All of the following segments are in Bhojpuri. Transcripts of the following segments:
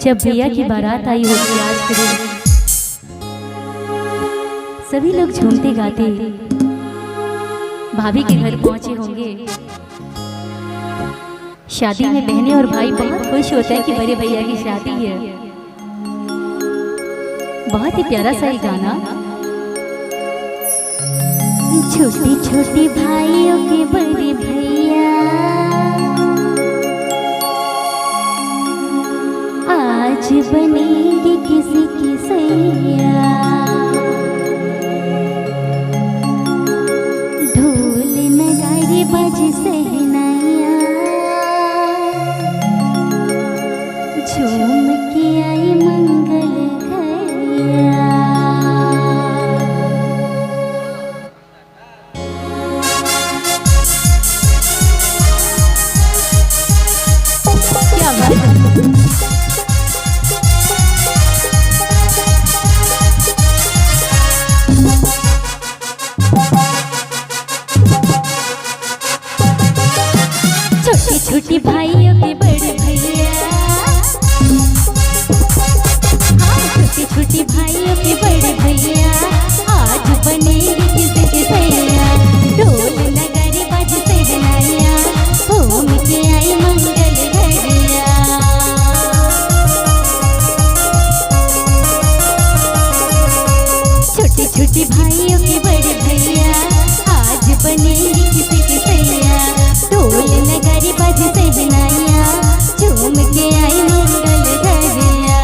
जब भैया की बारात आई होगी आज के दिन, सभी लोग झूमते गाते भाभी के घर पहुंचे होंगे। शादी में बहनें और भाई बहुत खुश होते हैं कि बड़े भैया की शादी है। बहुत ही प्यारा सा ये गाना। छोटी छोटी भाइयों के बड़े भैया आज बनेंगे किसी की सैया। ढोल नगाड़े बज सहनाइया झूम के आई मंगल घरिया। क्या बात है। छोटी छोटी भाइयों के बड़े भैया, हाँ छोटी छोटी भाइयों के बड़े भैया आज बनेंगे किसी की सैया। ढोल नगाड़े बज सहनाइया घूम के आई मंगल घरिया। छोटी छोटी भाइयों के बड़े भैया आज बनेंगे किसी की सैया। ढोल नगाड़े बज सहनाइया झूम के आई मंगल घरिया।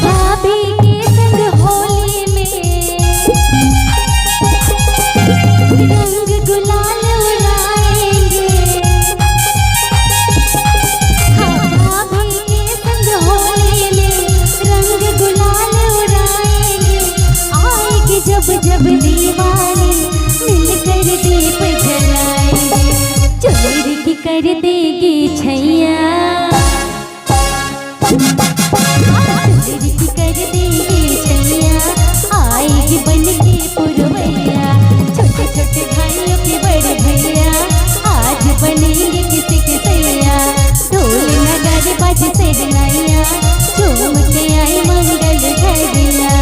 भाभी के संग होली में रंग गुलाल उड़ाएंगे। हाँ भाभी के संग होली में रंग गुलाल उड़ाएंगे। आएगी जब जब दीवानी मिलकर दीप जलाएंगे। चोर की कर देगी छैया, चोर की कर देगी छैया आएगी बन के पुरवैया। छोटे छोटे भाइयों के बड़े भैया आज बनेंगे किसी के सैया। ढोल नगाड़े बज सहनाइया झूम के आई मंगल घरिया।